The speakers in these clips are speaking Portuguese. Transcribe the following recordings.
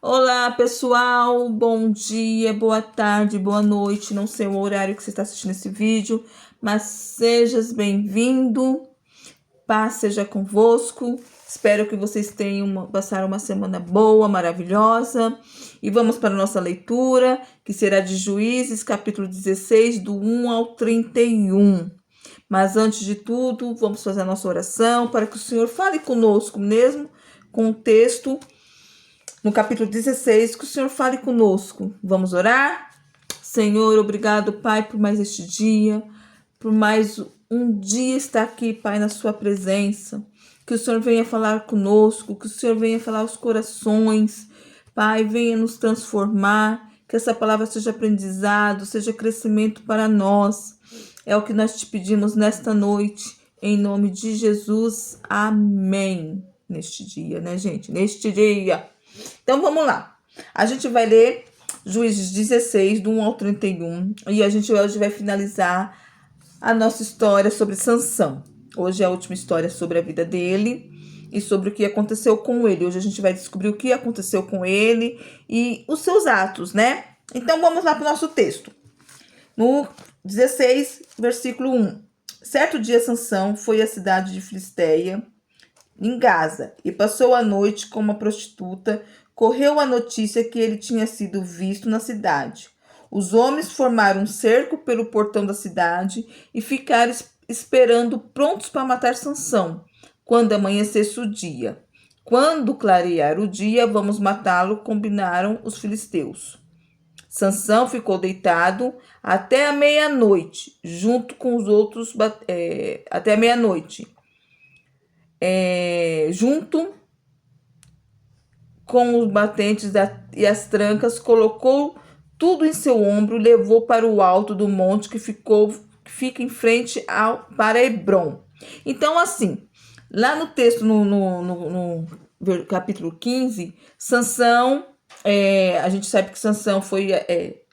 Olá, pessoal. Bom dia, boa tarde, boa noite. Não sei o horário que você está assistindo esse vídeo, mas sejas bem-vindo. Paz seja convosco. Espero que vocês tenham passado uma semana boa, maravilhosa. E vamos para a nossa leitura, que será de Juízes, capítulo 16, do 1 ao 31. Mas antes de tudo, vamos fazer a nossa oração para que o Senhor fale conosco mesmo, com o texto no capítulo 16, que o Senhor fale conosco. Vamos orar? Senhor, obrigado, Pai, por mais este dia, por mais um dia estar aqui, Pai, na sua presença. Que o Senhor venha falar conosco, que o Senhor venha falar aos corações, Pai, venha nos transformar, que essa palavra seja aprendizado, seja crescimento para nós. É o que nós te pedimos nesta noite, em nome de Jesus. Amém. Neste dia, né, gente? Neste dia. Então vamos lá. A gente vai ler Juízes 16, do 1 ao 31. E a gente hoje vai finalizar a nossa história sobre Sansão. Hoje é a última história sobre a vida dele e sobre o que aconteceu com ele. Hoje a gente vai descobrir o que aconteceu com ele e os seus atos, né? Então vamos lá para o nosso texto. No 16, versículo 1. Certo dia Sansão foi à cidade de Filisteia, em Gaza, e passou a noite com uma prostituta. Correu a notícia que ele tinha sido visto na cidade. Os homens formaram um cerco pelo portão da cidade e ficaram esperando, prontos para matar Sansão, quando amanhecesse o dia. Quando clarear o dia, vamos matá-lo, combinaram os filisteus. Sansão ficou deitado até a meia-noite, junto com os outros, até a meia-noite, junto com os batentes e as trancas, colocou tudo em seu ombro, levou para o alto do monte que fica em frente para Hebrom. Então, assim, lá no texto, no capítulo 15, Sansão, a gente sabe que Sansão foi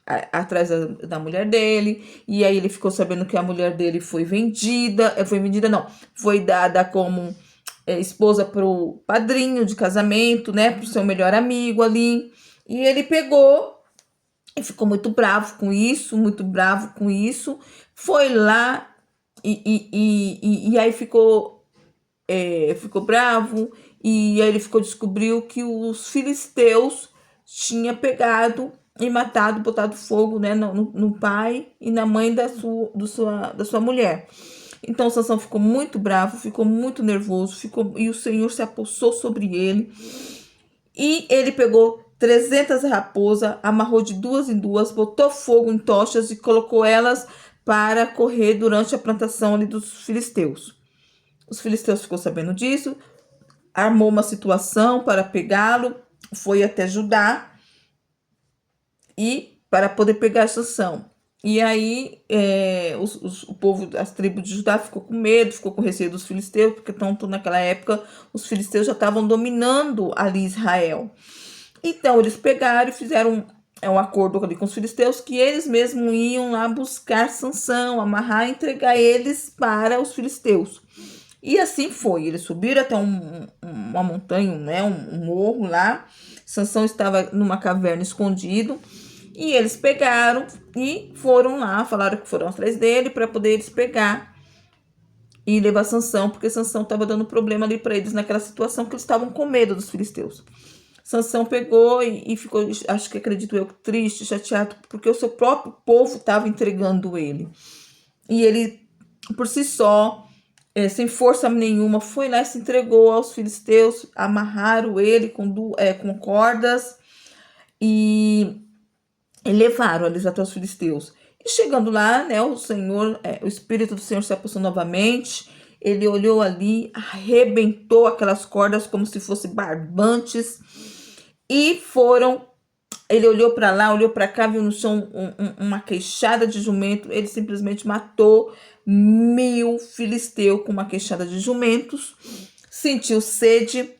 atrás da mulher dele, e aí ele ficou sabendo que a mulher dele foi vendida, foi dada como esposa pro padrinho de casamento, né, pro seu melhor amigo ali, e ele pegou e ficou muito bravo com isso, foi lá e aí ficou bravo, e aí ele descobriu que os filisteus tinha pegado e matado, botado fogo, né, no pai e na mãe da sua mulher. Então Sansão ficou muito bravo, ficou muito nervoso, e o Senhor se apossou sobre ele. E ele pegou 300 raposas, amarrou de duas em duas, botou fogo em tochas e colocou elas para correr durante a plantação ali dos filisteus. Os filisteus ficou sabendo disso, armou uma situação para pegá-lo, foi até Judá e para poder pegar Sansão. E aí o povo, as tribos de Judá ficou com medo, ficou com receio dos filisteus, porque tanto naquela época os filisteus já estavam dominando ali Israel. Então eles pegaram e fizeram um acordo ali com os filisteus, que eles mesmos iam lá buscar Sansão, amarrar e entregar eles para os filisteus. E assim foi, eles subiram até uma montanha, né, um morro lá. Sansão estava numa caverna escondido. E eles pegaram e foram lá, falaram que foram atrás dele para poder eles pegar e levar Sansão, porque Sansão estava dando problema ali para eles naquela situação, que eles estavam com medo dos filisteus. Sansão pegou e ficou, acho que acredito eu, triste, chateado, porque o seu próprio povo estava entregando ele. E ele, por si só, sem força nenhuma, foi lá e se entregou aos filisteus, amarraram ele com cordas e levaram eles até os filisteus. E chegando lá, né, o Espírito do Senhor se apossou novamente. Ele olhou ali, arrebentou aquelas cordas como se fossem barbantes. E ele olhou para lá, olhou para cá, viu no chão uma queixada de jumento. Ele simplesmente matou 1000 filisteus com uma queixada de jumentos. Sentiu sede,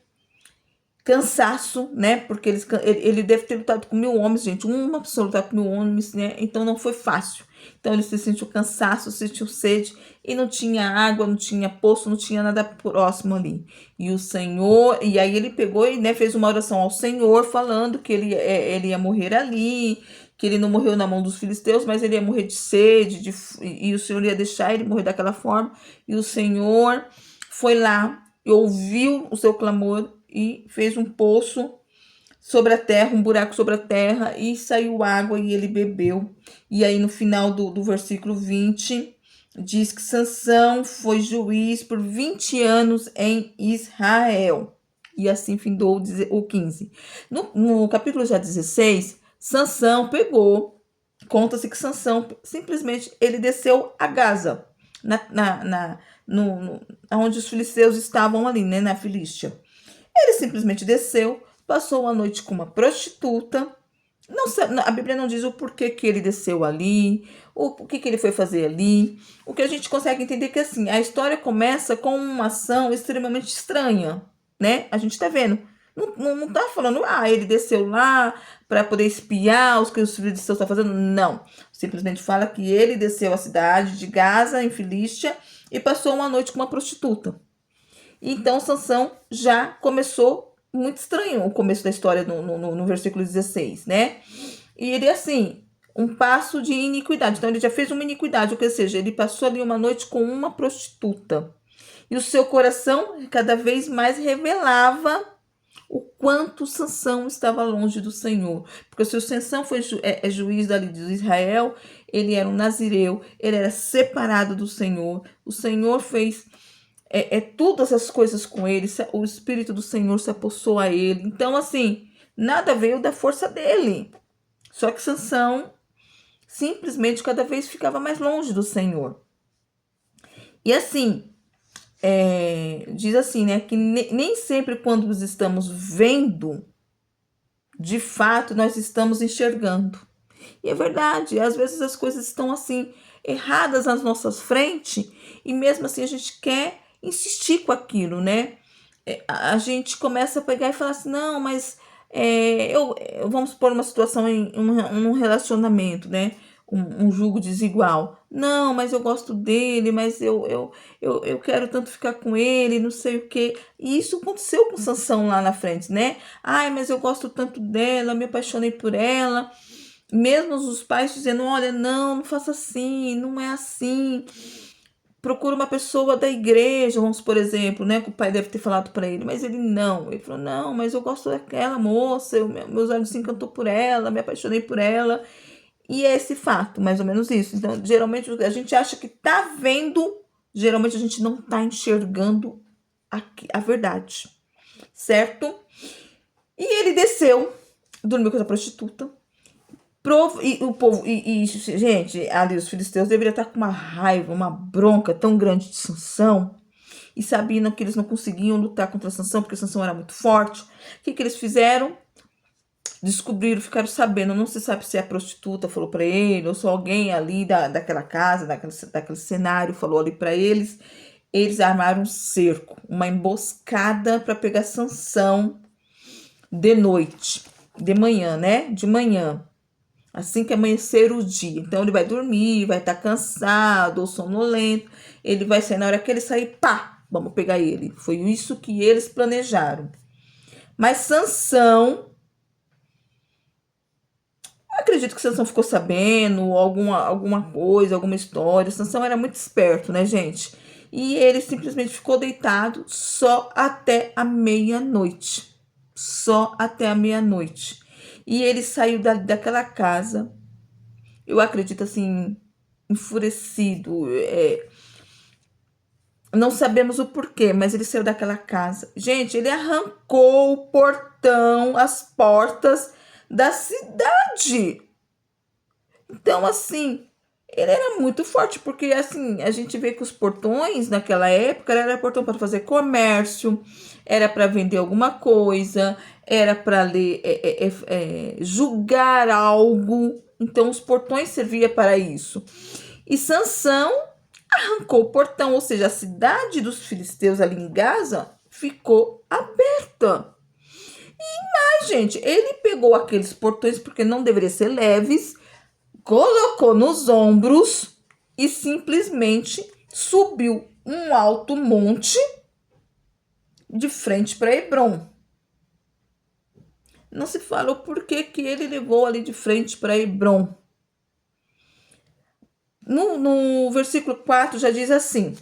cansaço, né? Porque ele deve ter lutado com 1000 homens, gente. Uma pessoa lutar com 1000 homens, né? Então não foi fácil. Então ele se sentiu cansaço, sentiu sede e não tinha água, não tinha poço, não tinha nada próximo ali. E o Senhor, e aí ele pegou e, né, fez uma oração ao Senhor, falando que ele ia morrer ali, que ele não morreu na mão dos filisteus, mas ele ia morrer de sede, e o Senhor ia deixar ele morrer daquela forma. E o Senhor foi lá e ouviu o seu clamor e fez um poço sobre a terra, um buraco sobre a terra, e saiu água e ele bebeu. E aí no final do versículo 20, diz que Sansão foi juiz por 20 anos em Israel. E assim findou o 15. No capítulo já 16, Sansão pegou, conta-se que Sansão simplesmente ele desceu a Gaza, onde os filisteus estavam ali, né, na Filístia. Ele simplesmente desceu, passou uma noite com uma prostituta. Não, a Bíblia não diz o porquê que ele desceu ali, o que ele foi fazer ali. O que a gente consegue entender é que assim, a história começa com uma ação extremamente estranha, né? A gente tá vendo. Não tá falando, ele desceu lá para poder espiar os que os filhos de Deus estão fazendo. Não. Simplesmente fala que ele desceu à cidade de Gaza, em Filístia, e passou uma noite com uma prostituta. Então, Sansão já começou muito estranho o começo da história no versículo 16, né? E ele, assim, um passo de iniquidade. Então, ele já fez uma iniquidade, ou seja, ele passou ali uma noite com uma prostituta. E o seu coração cada vez mais revelava o quanto Sansão estava longe do Senhor. Porque se o Sansão foi juiz dali de Israel, ele era um nazireu, ele era separado do Senhor. O Senhor fez todas as coisas com ele, o Espírito do Senhor se apossou a ele. Então, assim, nada veio da força dele. Só que Sansão simplesmente cada vez ficava mais longe do Senhor. E assim, diz assim, né, que nem sempre quando nos estamos vendo, de fato, nós estamos enxergando. E é verdade, às vezes as coisas estão assim, erradas nas nossas frentes, e mesmo assim a gente quer insistir com aquilo, né? A gente começa a pegar e falar assim, não, mas vamos supor uma situação em um relacionamento, né? Um julgo desigual. Não, mas eu gosto dele, mas eu quero tanto ficar com ele, não sei o quê. E isso aconteceu com Sansão lá na frente, né? Ai, mas eu gosto tanto dela, me apaixonei por ela. Mesmo os pais dizendo, olha, não faça assim, não é assim. Procura uma pessoa da igreja, vamos por exemplo, né? Que o pai deve ter falado para ele, mas ele não. Ele falou, não, mas eu gosto daquela moça, meus olhos se encantou por ela, me apaixonei por ela. E é esse fato, mais ou menos isso. Então, geralmente, a gente acha que tá vendo, geralmente a gente não tá enxergando a verdade, certo? E ele desceu, dormiu com a prostituta. E o povo, gente, ali os filisteus deveriam estar com uma raiva, uma bronca tão grande de Sansão, e sabiam que eles não conseguiam lutar contra Sansão, porque Sansão era muito forte. O que eles fizeram? Descobriram, ficaram sabendo, não se sabe se a prostituta falou para ele, ou se alguém ali daquela casa, daquele cenário falou ali para eles. Eles armaram um cerco, uma emboscada para pegar Sansão de noite, de manhã, né? De manhã. Assim que amanhecer o dia. Então, ele vai dormir, vai estar cansado ou sonolento. Ele vai sair, na hora que ele sair, pá, vamos pegar ele. Foi isso que eles planejaram. Mas Sansão, acredito que Sansão ficou sabendo alguma coisa, alguma história. Sansão era muito esperto, né, gente? E ele simplesmente ficou deitado só até a meia-noite. Só até a meia-noite. E ele saiu daquela casa, eu acredito assim, enfurecido. Não sabemos o porquê, mas ele saiu daquela casa. Gente, ele arrancou o portão, as portas da cidade. Então, assim, ele era muito forte, porque assim, a gente vê que os portões naquela época era portão para fazer comércio, era para vender alguma coisa, era para julgar algo. Então, os portões serviam para isso. E Sansão arrancou o portão, ou seja, a cidade dos filisteus ali em Gaza ficou aberta. Mas, gente, ele pegou aqueles portões, porque não deveria ser leves, colocou nos ombros e simplesmente subiu um alto monte de frente para Hebrom. Não se falou por que ele levou ali de frente para Hebrom. No versículo 4 já diz assim: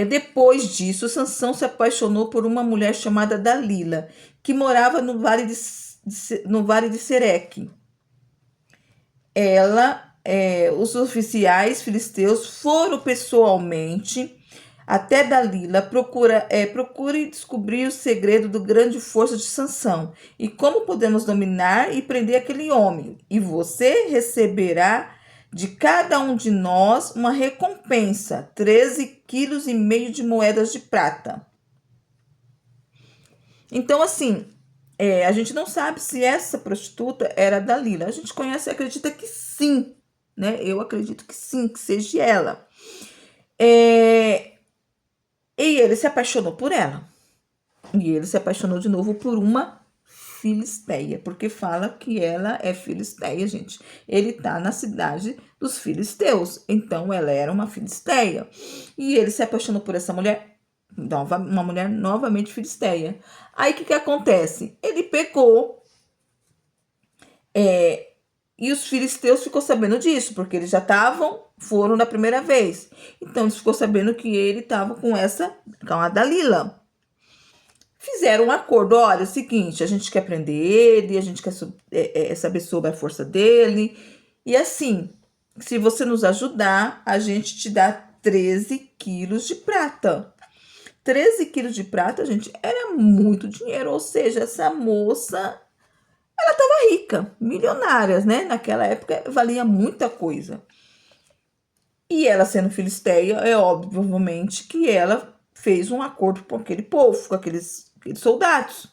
depois disso, Sansão se apaixonou por uma mulher chamada Dalila, que morava no vale de Sereque. Os oficiais filisteus foram pessoalmente até Dalila procure descobrir o segredo do grande força de Sansão e como podemos dominar e prender aquele homem. E você receberá de cada um de nós uma recompensa, 13,5 quilos de moedas de prata. Então, assim, a gente não sabe se essa prostituta era Dalila. A gente conhece e acredita que sim, né? Eu acredito que sim, que seja ela. E ele se apaixonou por ela. E ele se apaixonou de novo por uma filisteia, porque fala que ela é filisteia, gente. Ele tá na cidade dos filisteus, então ela era uma filisteia. E ele se apaixonou por essa mulher, uma mulher novamente filisteia. Aí o que acontece? Ele pecou, e os filisteus ficou sabendo disso, porque eles já foram da primeira vez. Então eles ficou sabendo que ele estava com a Dalila. Fizeram um acordo: olha, é o seguinte, a gente quer prender ele, a gente quer saber sobre a força dele. E assim, se você nos ajudar, a gente te dá 13 quilos de prata. 13 quilos de prata, gente, era muito dinheiro. Ou seja, essa moça, ela estava rica, milionária, né? Naquela época valia muita coisa. E ela sendo filisteia, é obviamente que ela fez um acordo com aquele povo, com aqueles soldados,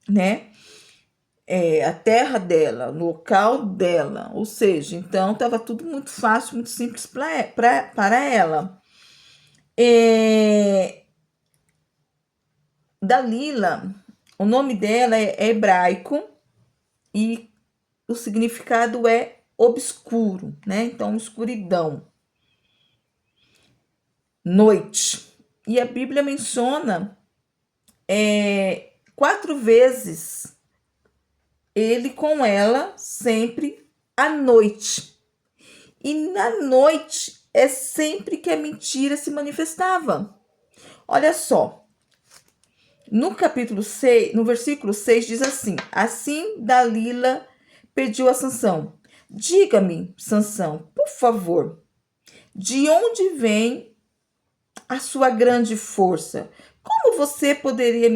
né? A terra dela, o local dela. Ou seja, então estava tudo muito fácil, muito simples para ela. Dalila, o nome dela é hebraico e o significado é obscuro, né? Então, escuridão, noite. E a Bíblia menciona 4 vezes ele com ela sempre à noite. E na noite é sempre que a mentira se manifestava. Olha só, no capítulo 6, no versículo 6 diz assim: assim Dalila pediu a Sansão: diga-me, Sansão, por favor, de onde vem a sua grande força? Como você poderia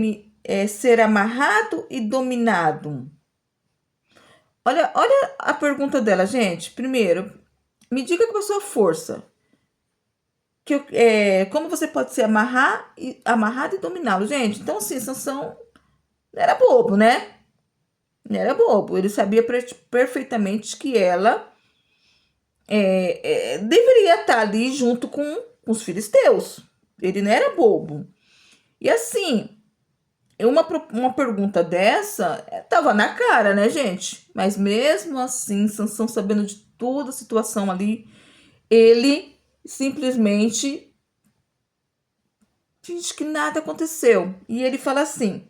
ser amarrado e dominado? Olha a pergunta dela, gente. Primeiro, me diga qual é a sua força. Como você pode ser amarrado e dominá-lo, gente? Então, assim, Sansão não era bobo, né? Não era bobo. Ele sabia perfeitamente que ela deveria estar ali junto com os filisteus. Ele não era bobo. E assim, uma pergunta dessa tava na cara, né, gente? Mas mesmo assim, Sansão, sabendo de toda a situação ali, ele simplesmente finge que nada aconteceu. E ele fala assim: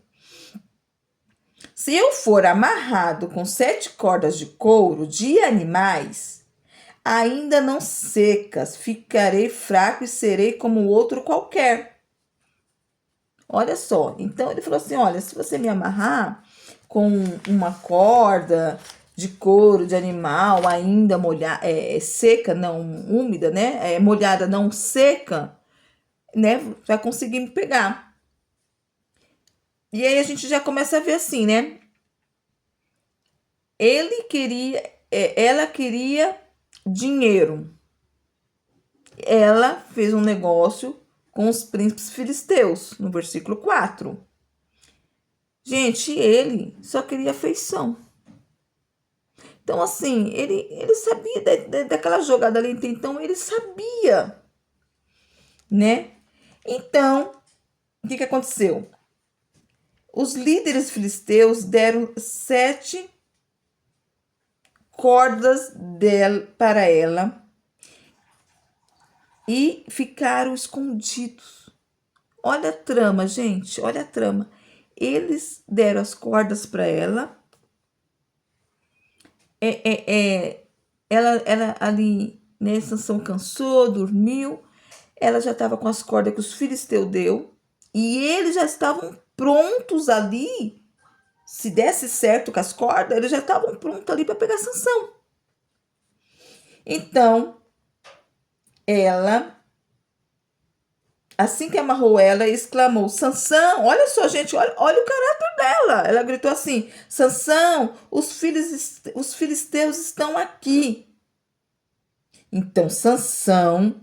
se eu for amarrado com 7 cordas de couro de animais, ainda não secas, ficarei fraco e serei como outro qualquer. Olha só, então ele falou assim: olha, se você me amarrar com uma corda de couro de animal ainda molhada, seca, não úmida, né? Molhada, não seca, né? Vai conseguir me pegar. E aí a gente já começa a ver assim, né? Ela queria dinheiro. Ela fez um negócio com os príncipes filisteus, no versículo 4. Gente, ele só queria afeição. Então, assim, ele sabia daquela jogada ali, então ele sabia, né? Então, o que aconteceu? Os líderes filisteus deram 7 cordas para ela e ficaram escondidos. Olha a trama, gente, olha a trama. Eles deram as cordas para ela. Ela ali, né, Sansão cansou, dormiu. Ela já estava com as cordas que os filisteus deu. E eles já estavam prontos ali. Se desse certo com as cordas, eles já estavam prontos ali para pegar Sansão. Então, ela, assim que amarrou ela, exclamou: Sansão, olha só, gente, olha o caráter dela. Ela gritou assim: Sansão, os filisteus estão aqui. Então, Sansão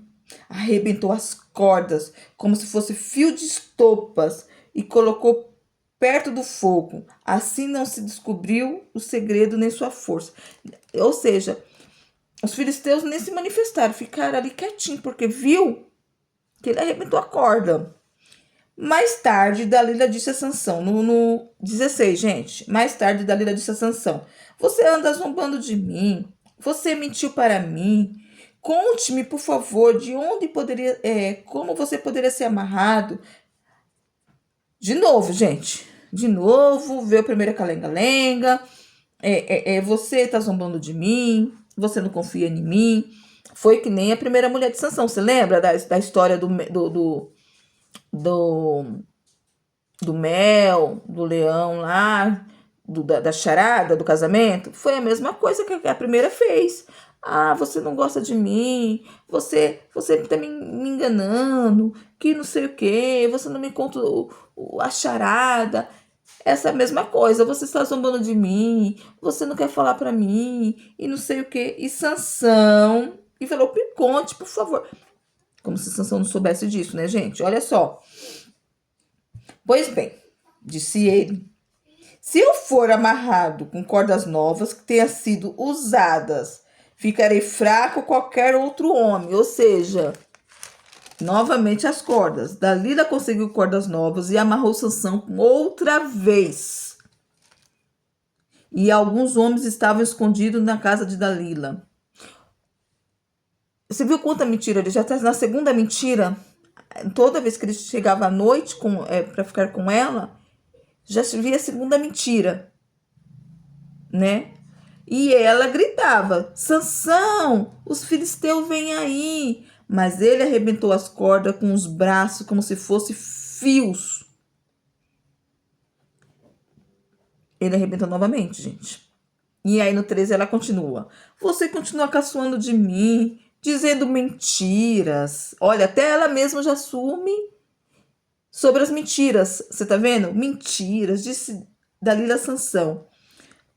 arrebentou as cordas como se fosse fio de estopas e colocou perto do fogo. Assim não se descobriu o segredo nem sua força. Ou seja, os filisteus nem se manifestaram, ficaram ali quietinhos, porque viu que ele arrebentou a corda. Mais tarde, Dalila disse a Sansão, no 16, gente. Mais tarde, Dalila disse a Sansão: você anda zombando de mim, você mentiu para mim. Conte-me, por favor, de onde poderia, como você poderia ser amarrado. De novo, gente. De novo, veio a primeira calenga-lenga. Você tá zombando de mim. Você não confia em mim. Foi que nem a primeira mulher de Sansão. Você lembra da história do mel, do leão lá, da charada, do casamento? Foi a mesma coisa que a primeira fez. Ah, você não gosta de mim, você tá me enganando, que não sei o que, você não me conta a charada. Essa mesma coisa, você está zombando de mim, você não quer falar para mim, e não sei o que. E Sansão, e falou: me conte, por favor. Como se Sansão não soubesse disso, né, gente? Olha só. Pois bem, disse ele: se eu for amarrado com cordas novas que tenham sido usadas, ficarei fraco qualquer outro homem. Ou seja, novamente as cordas. Dalila conseguiu cordas novas e amarrou Sansão outra vez. E alguns homens estavam escondidos na casa de Dalila. Você viu quanta mentira? Ele já está na segunda mentira. Toda vez que ele chegava à noite para ficar com ela, já se via a segunda mentira, né? E ela gritava: Sansão, os filisteus vêm aí. Mas ele arrebentou as cordas com os braços como se fossem fios. Ele arrebentou novamente, gente. E aí no 13 ela continua: você continua caçoando de mim, dizendo mentiras. Olha, até ela mesma já assume sobre as mentiras. Você tá vendo? Mentiras, disse Dalila a Sansão.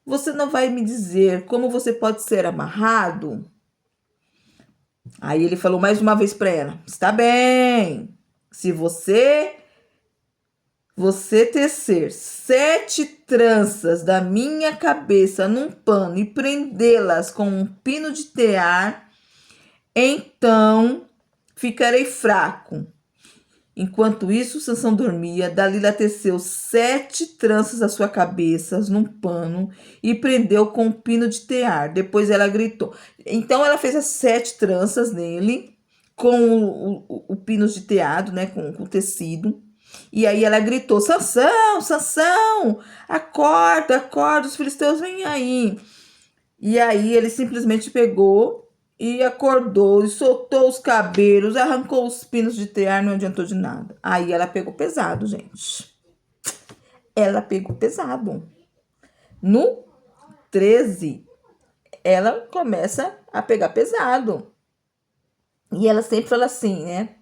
Você não vai me dizer como você pode ser amarrado? Aí ele falou mais uma vez para ela: está bem, se você tecer 7 tranças da minha cabeça num pano e prendê-las com um pino de tear, então ficarei fraco. Enquanto isso, Sansão dormia. Dalila teceu 7 tranças à sua cabeça num pano e prendeu com um pino de tear. Depois ela gritou. Então ela fez as 7 tranças nele com o pino de teado, né, com o tecido. E aí ela gritou: Sansão, Sansão, acorda, acorda, os filisteus vêm aí. E aí ele simplesmente pegou e acordou, e soltou os cabelos, arrancou os pinos de tear, não adiantou de nada. Aí ela pegou pesado, gente. Ela pegou pesado. No 13, ela começa a pegar pesado. E ela sempre fala assim, né?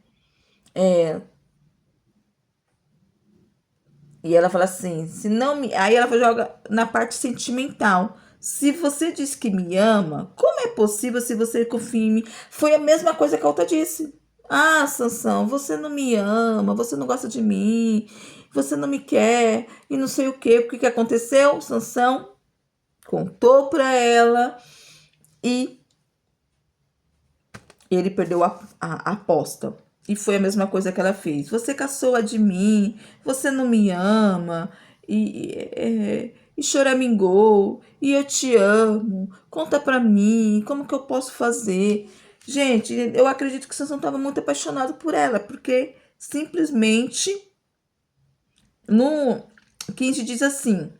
E ela fala assim, se não me... Aí ela joga na parte sentimental. Se você diz que me ama, como é possível se você confia em mim? Foi a mesma coisa que a outra disse. Ah, Sansão, você não me ama, você não gosta de mim, você não me quer, e não sei o quê. O que aconteceu? Sansão contou para ela e ele perdeu a aposta. E foi a mesma coisa que ela fez. Você caçoa de mim, você não me ama, e choramingou, e eu te amo, conta pra mim, como que eu posso fazer? Gente, eu acredito que Sansão estava muito apaixonado por ela, porque simplesmente no 15 diz assim,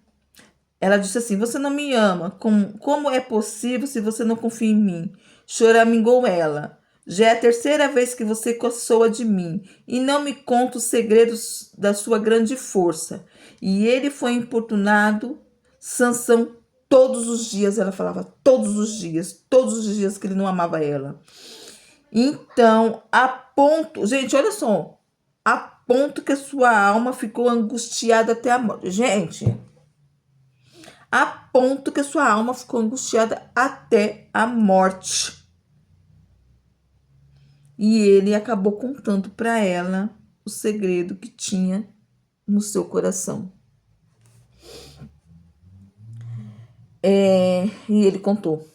ela disse assim, você não me ama, como é possível se você não confia em mim? Choramingou ela. Já é a terceira vez que você caçoa de mim e não me conta os segredos da sua grande força. E ele foi importunado, Sansão, todos os dias, ela falava, todos os dias que ele não amava ela. Então, a ponto, gente, olha só, a ponto que a sua alma ficou angustiada até a morte. Gente, a ponto que a sua alma ficou angustiada até a morte. E ele acabou contando para ela o segredo que tinha no seu coração. E ele contou.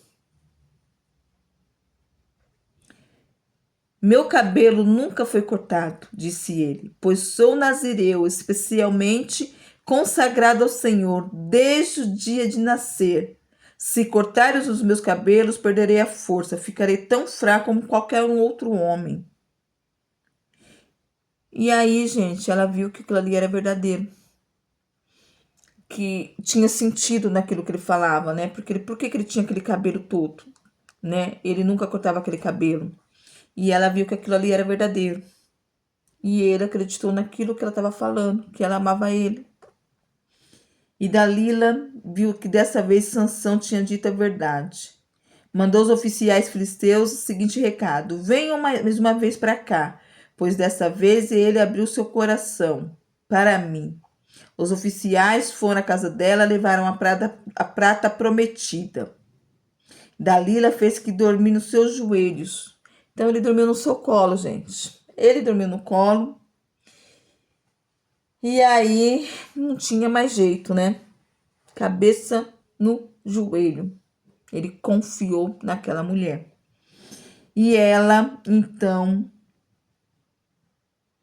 Meu cabelo nunca foi cortado, disse ele, pois sou nazireu, especialmente consagrado ao Senhor desde o dia de nascer. Se cortares os meus cabelos, perderei a força, ficarei tão fraco como qualquer um outro homem. E aí, gente, ela viu que aquilo ali era verdadeiro, que tinha sentido naquilo que ele falava, né? Porque por que ele tinha aquele cabelo todo, né? Ele nunca cortava aquele cabelo. E ela viu que aquilo ali era verdadeiro. E ele acreditou naquilo que ela estava falando, que ela amava ele. E Dalila viu que dessa vez Sansão tinha dito a verdade. Mandou os oficiais filisteus o seguinte recado: venham mais uma vez para cá, pois dessa vez ele abriu seu coração para mim. Os oficiais foram à casa dela, levaram a prata prometida. Dalila fez que dormir nos seus joelhos. Então ele dormiu no seu colo, gente. Ele dormiu no colo. E aí não tinha mais jeito, né? Cabeça no joelho. Ele confiou naquela mulher. E ela, então,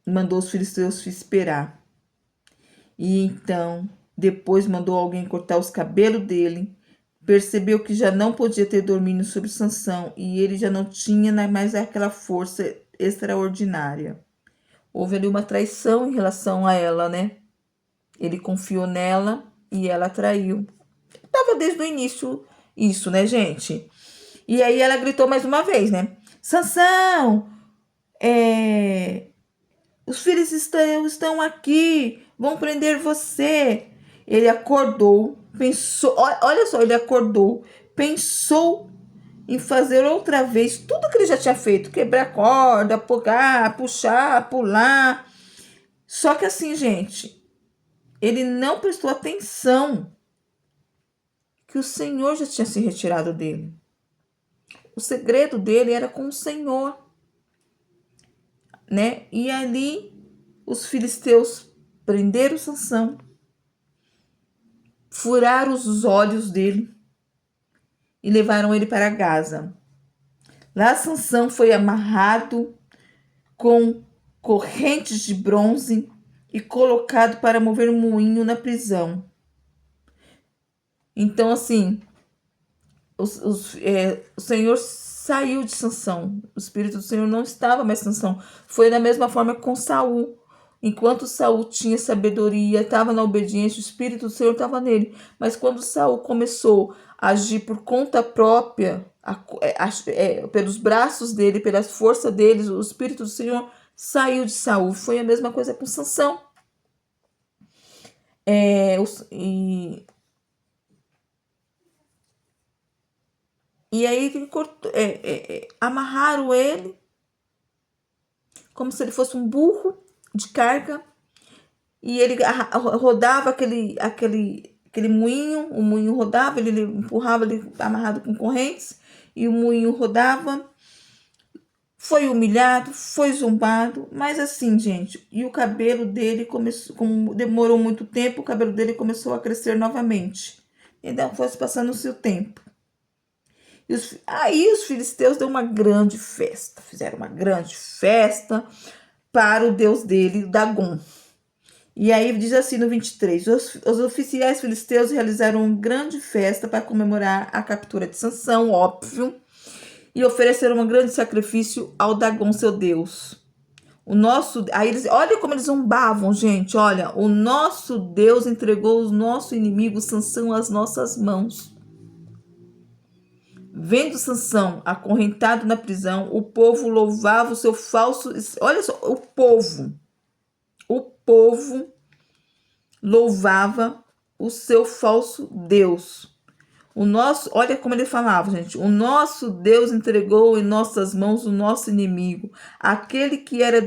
mandou os filisteus esperar. E então, depois mandou alguém cortar os cabelos dele. Percebeu que já não podia ter domínio sobre Sansão e ele já não tinha mais aquela força extraordinária. Houve ali uma traição em relação a ela, né? Ele confiou nela e ela traiu. Tava desde o início isso, né, gente? E aí ela gritou mais uma vez, né? Sansão, os filhos estão aqui, vão prender você. Ele acordou, pensou, olha só, ele acordou, pensou em fazer outra vez tudo que ele já tinha feito, quebrar corda, puxar, pular. Só que assim, gente, ele não prestou atenção que o Senhor já tinha se retirado dele. O segredo dele era com o Senhor, né? E ali os filisteus prenderam Sansão, furaram os olhos dele e levaram ele para Gaza. Lá Sansão foi amarrado com correntes de bronze e colocado para mover um moinho na prisão. Então, assim, o Senhor saiu de Sansão. O Espírito do Senhor não estava mais em Sansão. Foi da mesma forma com Saul. Enquanto Saul tinha sabedoria, estava na obediência, o Espírito do Senhor estava nele. Mas quando Saul começou a agir por conta própria, pelos braços dele, pela força deles, o Espírito do Senhor saiu de Saul. Foi a mesma coisa com Sansão. E aí amarraram ele como se ele fosse um burro de carga. E ele rodava aquele moinho, o moinho rodava, ele empurrava ele amarrado com correntes, e o moinho rodava. Foi humilhado, foi zombado, mas assim, gente, e o cabelo dele começou, como demorou muito tempo, o cabelo dele começou a crescer novamente. Então foi se passando o seu tempo. Aí os filisteus deu uma grande festa, fizeram uma grande festa para o deus dele, Dagom. E aí diz assim no 23, os oficiais filisteus realizaram uma grande festa para comemorar a captura de Sansão, óbvio, e ofereceram um grande sacrifício ao Dagom, seu deus. Aí eles, olha como eles zombavam, gente, olha, o nosso Deus entregou o nosso inimigo Sansão às nossas mãos. Vendo Sansão acorrentado na prisão, o povo louvava o seu falso, olha só, o povo louvava o seu falso Deus. Olha como ele falava, gente. O nosso Deus entregou em nossas mãos o nosso inimigo, aquele que era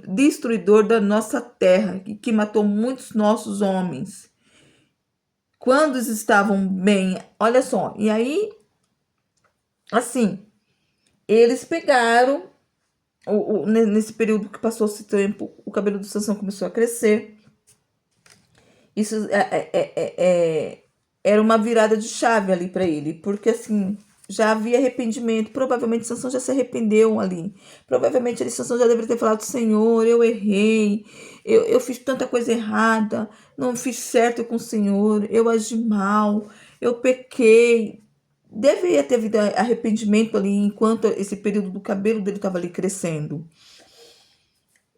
destruidor da nossa terra, que matou muitos nossos homens. Quando eles estavam bem, olha só, e aí, assim, eles pegaram, nesse período que passou esse tempo, o cabelo do Sansão começou a crescer. Isso era uma virada de chave ali para ele, porque assim, já havia arrependimento, provavelmente Sansão já se arrependeu ali, provavelmente Sansão já deveria ter falado, Senhor, eu errei, eu fiz tanta coisa errada, não fiz certo com o Senhor, eu agi mal, eu pequei, deveria ter havido arrependimento ali, enquanto esse período do cabelo dele estava ali crescendo.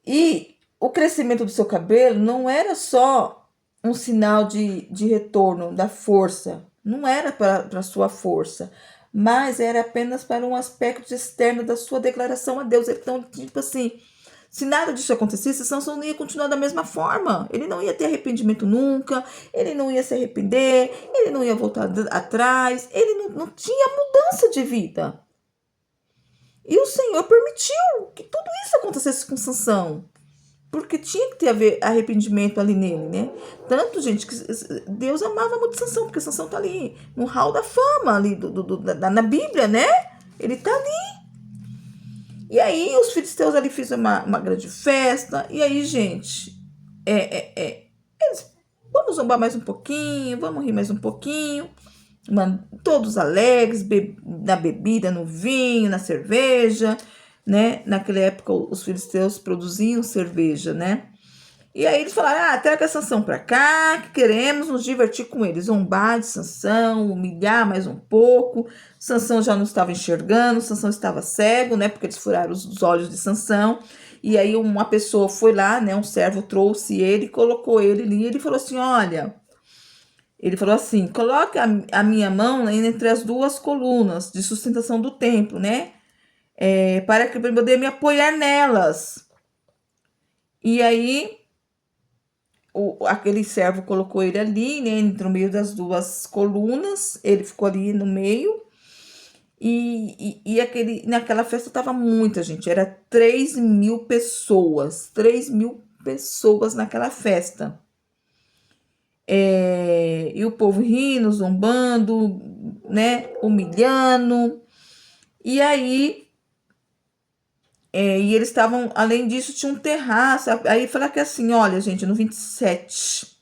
E o crescimento do seu cabelo não era só um sinal de retorno da força. Não era para a sua força, mas era apenas para um aspecto externo da sua declaração a Deus. Então, tipo assim, se nada disso acontecesse, Sansão não ia continuar da mesma forma. Ele não ia ter arrependimento nunca, ele não ia se arrepender, ele não ia voltar atrás, ele não tinha mudança de vida. E o Senhor permitiu que tudo isso acontecesse com Sansão. Porque tinha que ter arrependimento ali nele, né? Tanto, gente, que Deus amava muito Sansão, porque Sansão tá ali no hall da fama, ali na Bíblia, né? Ele tá ali. E aí, os filisteus ali fizeram uma grande festa. E aí, gente, vamos zombar mais um pouquinho, vamos rir mais um pouquinho. Todos alegres, na bebida, no vinho, na cerveja, né? Naquela época os filisteus produziam cerveja, né? E aí eles falaram, traga Sansão pra cá, que queremos nos divertir com ele. Zombar de Sansão, humilhar mais um pouco. Sansão já não estava enxergando, Sansão estava cego, né? Porque eles furaram os olhos de Sansão. E aí uma pessoa foi lá, né? Um servo trouxe ele, colocou ele ali, e ele falou assim, olha... Ele falou assim, coloque a minha mão entre as duas colunas de sustentação do templo, né? Para que eu poder me apoiar nelas. E aí, aquele servo colocou ele ali, né? Entre o meio das duas colunas. Ele ficou ali no meio. E naquela festa tava muita gente. Era 3.000 pessoas. 3.000 pessoas naquela festa. E o povo rindo, zombando, né, humilhando. E aí, e eles estavam, além disso, tinha um terraço. Aí fala que assim, olha, gente, no 27,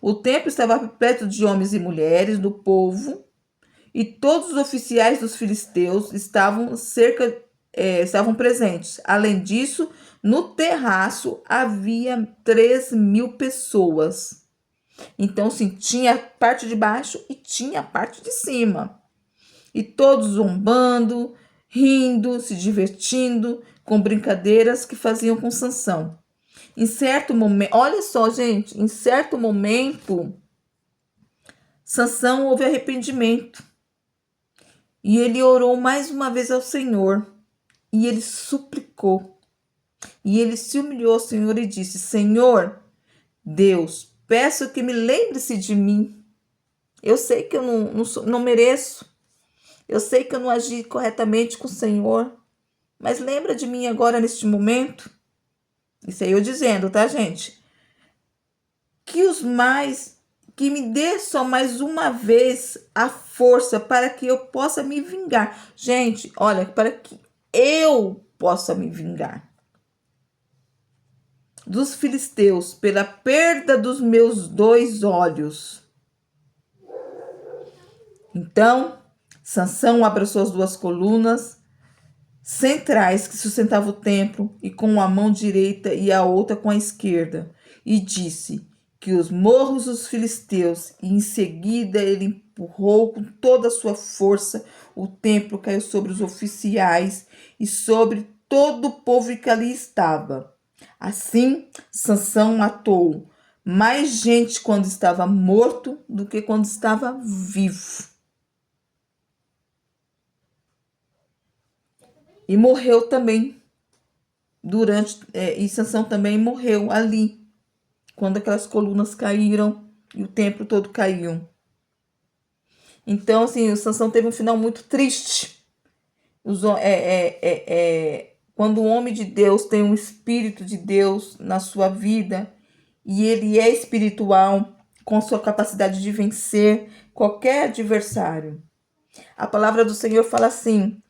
o templo estava repleto de homens e mulheres do povo, e todos os oficiais dos filisteus estavam presentes. Além disso, no terraço havia 3.000 pessoas. Então, sim, tinha a parte de baixo e tinha a parte de cima. E todos zombando, rindo, se divertindo com brincadeiras que faziam com Sansão. Em certo momento, olha só, gente, em certo momento, Sansão houve arrependimento. E ele orou mais uma vez ao Senhor. E ele suplicou. E ele se humilhou ao Senhor e disse, Senhor, Deus, peço que me lembre-se de mim. Eu sei que eu não mereço. Eu sei que eu não agi corretamente com o Senhor. Mas lembra de mim agora neste momento. Isso aí eu dizendo, tá, gente? Que me dê só mais uma vez a força para que eu possa me vingar. Gente, olha, para que eu possa me vingar dos filisteus pela perda dos meus 2 olhos. Então, Sansão abraçou as 2 colunas centrais que sustentavam o templo, e com a mão direita e a outra com a esquerda. E disse que os morros dos filisteus, e em seguida ele empurrou com toda a sua força, o templo caiu sobre os oficiais e sobre todo o povo que ali estava. Assim, Sansão matou mais gente quando estava morto do que quando estava vivo. E morreu também e Sansão também morreu ali, quando aquelas colunas caíram e o templo todo caiu. Então, assim, o Sansão teve um final muito triste. Quando o homem de Deus tem um espírito de Deus na sua vida, e ele é espiritual, com sua capacidade de vencer qualquer adversário. A palavra do Senhor fala assim,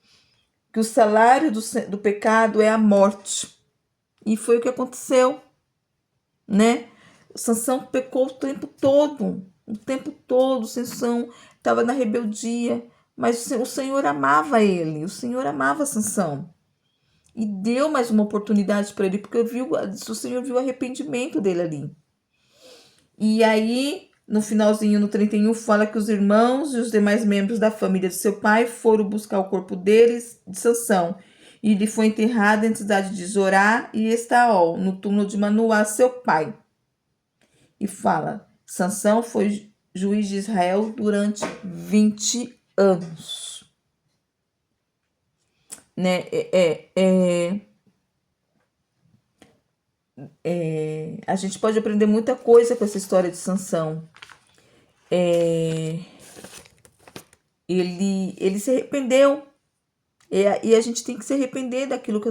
que o salário do pecado é a morte. E foi o que aconteceu, né? Sansão pecou o tempo todo. Sansão estava na rebeldia, mas o Senhor amava ele, o Senhor amava Sansão. E deu mais uma oportunidade para ele, porque o Senhor viu o arrependimento dele ali. E aí, no finalzinho, no 31, fala que os irmãos e os demais membros da família de seu pai foram buscar o corpo deles, de Sansão. E ele foi enterrado entre a cidade de Zorá e Estaol, no túmulo de Manoá, seu pai. E fala, Sansão foi juiz de Israel durante 20 anos. Né? A gente pode aprender muita coisa com essa história de Sansão. Ele se arrependeu. E a gente tem que se arrepender daquilo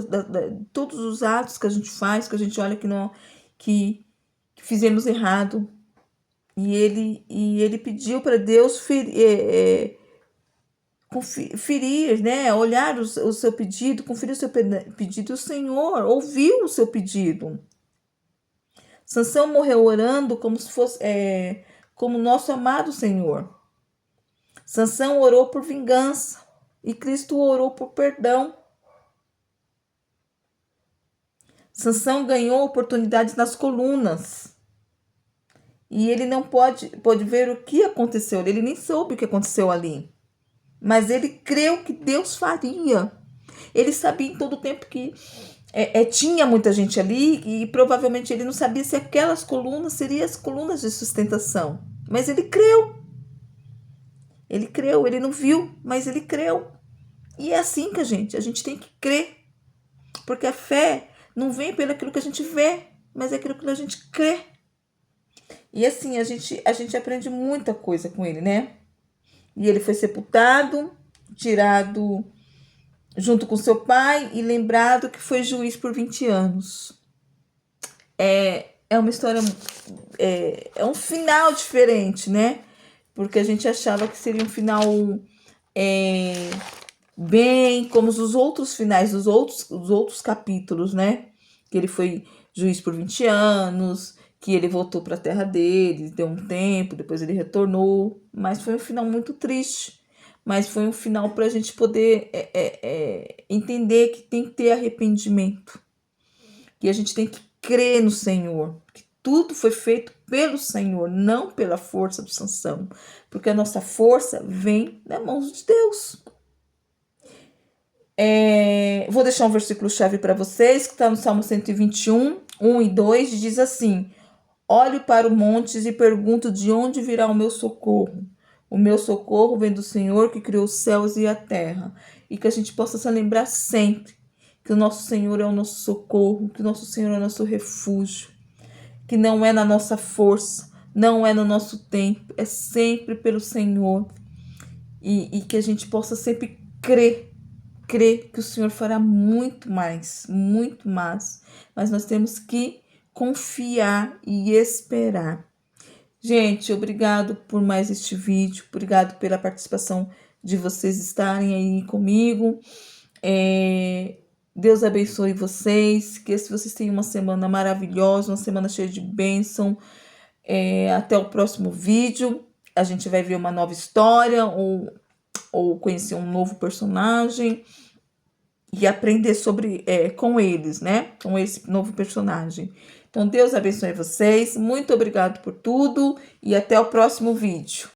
todos os atos que a gente faz, que a gente olha que fizemos errado. E ele pediu para Deus conferir, né? Olhar o seu pedido, conferir o seu pedido. O Senhor ouviu o seu pedido. Sansão morreu orando como se fosse como nosso amado Senhor. Sansão orou por vingança e Cristo orou por perdão. Sansão ganhou oportunidades nas colunas. E ele não pode ver o que aconteceu. Ele nem soube o que aconteceu ali. Mas ele creu que Deus faria. Ele sabia em todo o tempo que tinha muita gente ali e provavelmente ele não sabia se aquelas colunas seriam as colunas de sustentação. Mas ele creu. Ele creu, ele não viu, mas ele creu. E é assim que a gente tem que crer. Porque a fé não vem pelo aquilo que a gente vê, mas é aquilo que a gente crê. E assim, a gente aprende muita coisa com ele, né? E ele foi sepultado, tirado junto com seu pai e lembrado que foi juiz por 20 anos. É uma história, é um final diferente, né? Porque a gente achava que seria um final bem como os outros finais dos outros capítulos, né? Que ele foi juiz por 20 anos, que ele voltou para a terra dele, deu um tempo, depois ele retornou. Mas foi um final muito triste. Mas foi um final para a gente poder entender que tem que ter arrependimento. Que a gente tem que crer no Senhor. Que tudo foi feito pelo Senhor, não pela força do Sansão. Porque a nossa força vem das mãos de Deus. Vou deixar um versículo-chave para vocês, que está no Salmo 121, 1 e 2, e diz assim: olho para os montes e pergunto de onde virá o meu socorro. O meu socorro vem do Senhor que criou os céus e a terra. E que a gente possa se lembrar sempre que o nosso Senhor é o nosso socorro, que o nosso Senhor é o nosso refúgio, que não é na nossa força, não é no nosso tempo, é sempre pelo Senhor. E que a gente possa sempre crer que o Senhor fará muito mais, mas nós temos que confiar e esperar. Gente, obrigado por mais este vídeo, obrigado pela participação de vocês estarem aí comigo. Deus abençoe vocês, que vocês tenham uma semana maravilhosa, uma semana cheia de bênção. Até o próximo vídeo, a gente vai ver uma nova história ou conhecer um novo personagem. e aprender sobre com eles, né? Com esse novo personagem. Então, Deus abençoe vocês. Muito obrigado por tudo e até o próximo vídeo.